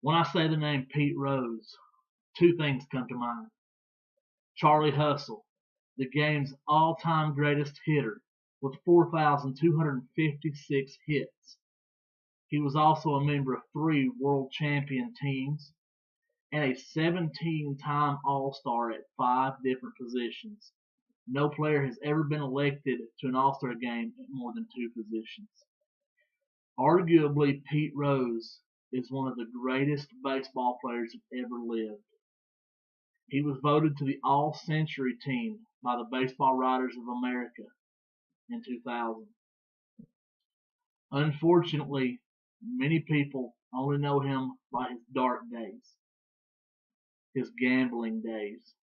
When I say the name Pete Rose, two things come to mind. Charlie Hustle, the game's all-time greatest hitter with 4,256 hits. He was also a member of three world champion teams and a 17-time All-Star at five different positions. No player has ever been elected to an All-Star game at more than two positions. Arguably, Pete Rose is one of the greatest baseball players that ever lived. He was voted to the All-Century team by the Baseball Writers of America in 2000. Unfortunately, many people only know him by his dark days, his gambling days.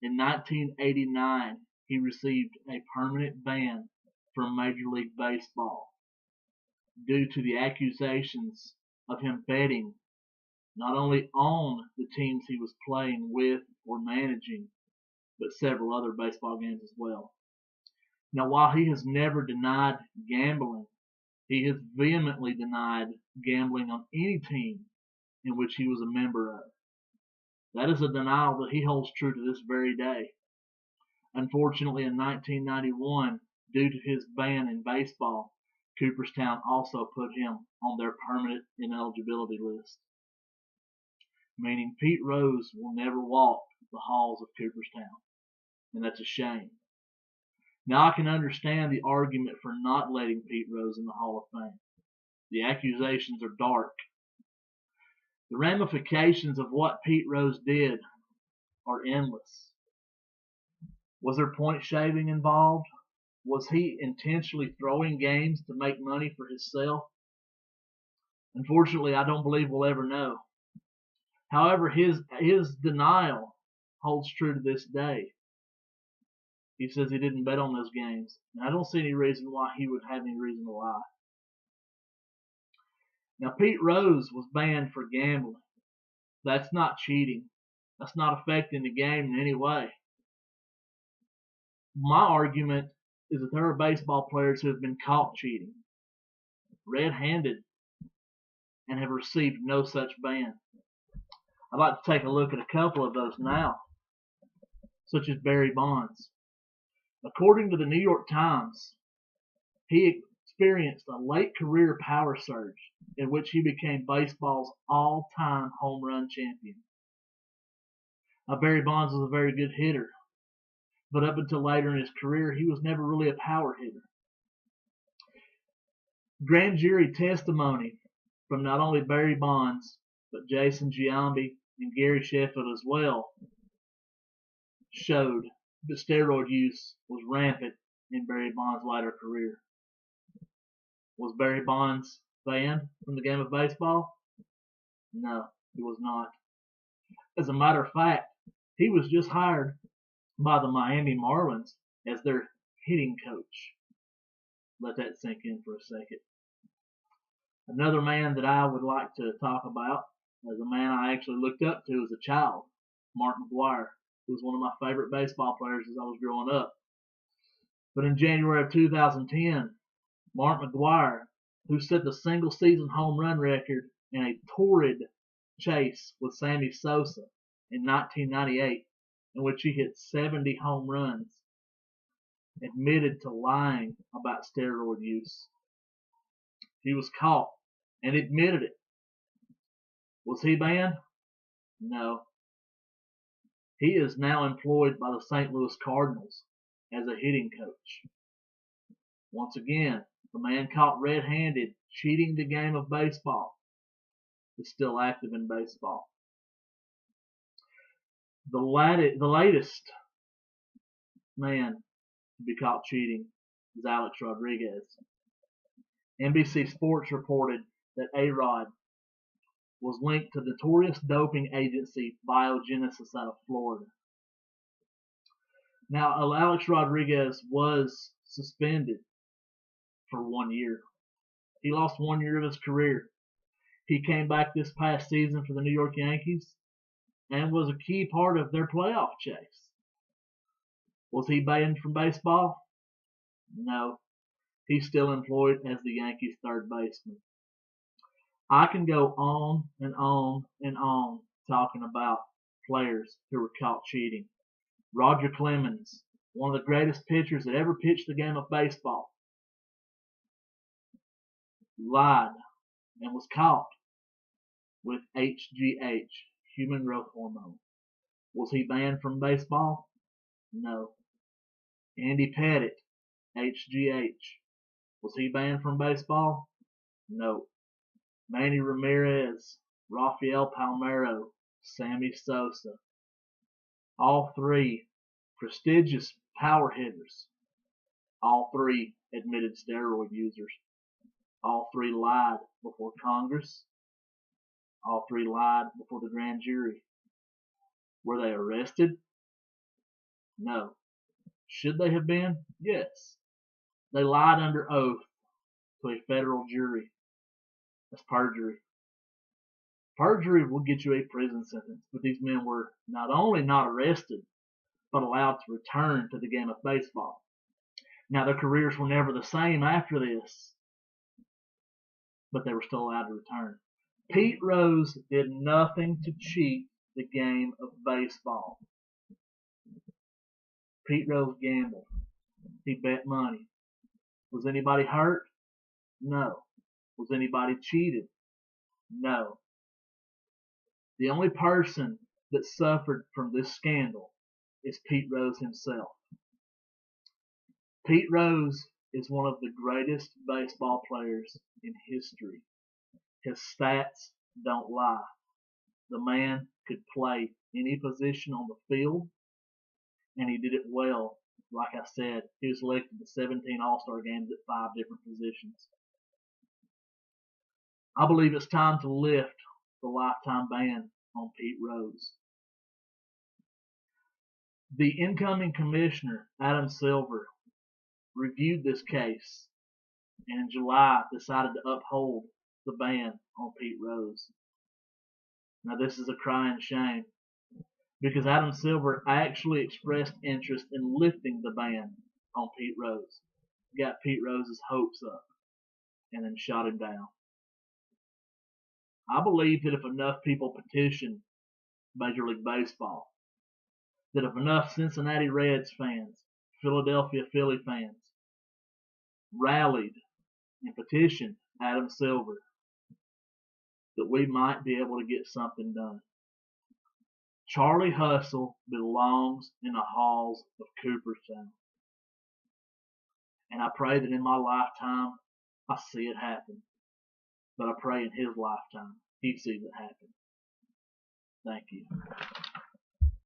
In 1989, he received a permanent ban from Major League Baseball due to the accusations of him betting not only on the teams he was playing with or managing, but several other baseball games as well. Now, while he has never denied gambling, he has vehemently denied gambling on any team in which he was a member of. That is a denial that he holds true to this very day. Unfortunately, in 1991, due to his ban in baseball, Cooperstown also put him on their permanent ineligibility list, meaning Pete Rose will never walk the halls of Cooperstown, and that's a shame. Now, I can understand the argument for not letting Pete Rose in the Hall of Fame. The accusations are dark. The ramifications of what Pete Rose did are endless. Was there point shaving involved? Was he intentionally throwing games to make money for himself? Unfortunately, I don't believe we'll ever know. However, his denial holds true to this day. He says he didn't bet on those games, and I don't see any reason why he would have any reason to lie. Now, Pete Rose was banned for gambling. That's not cheating. That's not affecting the game in any way. My argument is that there are baseball players who have been caught cheating, red-handed, and have received no such ban. I'd like to take a look at a couple of those now, such as Barry Bonds. According to the New York Times, he experienced a late career power surge in which he became baseball's all-time home run champion. Now, Barry Bonds was a very good hitter, but up until later in his career, he was never really a power hitter. Grand jury testimony from not only Barry Bonds, but Jason Giambi and Gary Sheffield as well showed that steroid use was rampant in Barry Bonds' later career. Was Barry Bonds banned from the game of baseball? No, he was not. As a matter of fact, he was just hired by the Miami Marlins as their hitting coach. Let that sink in for a second. Another man that I would like to talk about as a man I actually looked up to as a child, Mark McGwire, who was one of my favorite baseball players as I was growing up. But in January of 2010, Mark McGwire, who set the single season home run record in a torrid chase with Sammy Sosa in 1998, in which he hit 70 home runs, admitted to lying about steroid use. He was caught and admitted it. Was he banned? No. He is now employed by the St. Louis Cardinals as a hitting coach. Once again, the man caught red-handed cheating the game of baseball is still active in baseball. The latest man to be caught cheating is Alex Rodriguez. NBC Sports reported that A-Rod was linked to the notorious doping agency Biogenesis out of Florida. Now, Alex Rodriguez was suspended for 1 year. He lost 1 year of his career. He came back this past season for the New York Yankees and was a key part of their playoff chase. Was he banned from baseball? No. He's still employed as the Yankees' third baseman. I can go on and on and on talking about players who were caught cheating. Roger Clemens, one of the greatest pitchers that ever pitched the game of baseball, lied and was caught with HGH, human growth hormone. Was he banned from baseball? No. Andy Pettitte, HGH. Was he banned from baseball? No. Manny Ramirez, Rafael Palmeiro, Sammy Sosa. All three prestigious power hitters. All three admitted steroid users. All three lied before Congress. All three lied before the grand jury. Were they arrested? No. Should they have been? Yes. They lied under oath to a federal jury. That's perjury. Perjury will get you a prison sentence, but these men were not only not arrested, but allowed to return to the game of baseball. Now, their careers were never the same after this, but they were still allowed to return. Pete Rose did nothing to cheat the game of baseball. Pete Rose gambled. He bet money. Was anybody hurt? No. Was anybody cheated? No. The only person that suffered from this scandal is Pete Rose himself. Pete Rose is one of the greatest baseball players in history. His stats don't lie. The man could play any position on the field, and he did it well. Like I said, he was selected to 17 All-Star games at 5 different positions. I believe it's time to lift the lifetime ban on Pete Rose. The incoming commissioner, Adam Silver, reviewed this case and in July decided to uphold the ban on Pete Rose. Now this is a crying shame because Adam Silver actually expressed interest in lifting the ban on Pete Rose. Got Pete Rose's hopes up and then shot him down. I believe that if enough people petition Major League Baseball, that if enough Cincinnati Reds fans, Philadelphia Philly fans rallied and petitioned Adam Silver, that we might be able to get something done. Charlie Hustle belongs in the halls of Cooperstown. And I pray that in my lifetime I see it happen. But I pray in his lifetime he sees it happen. Thank you.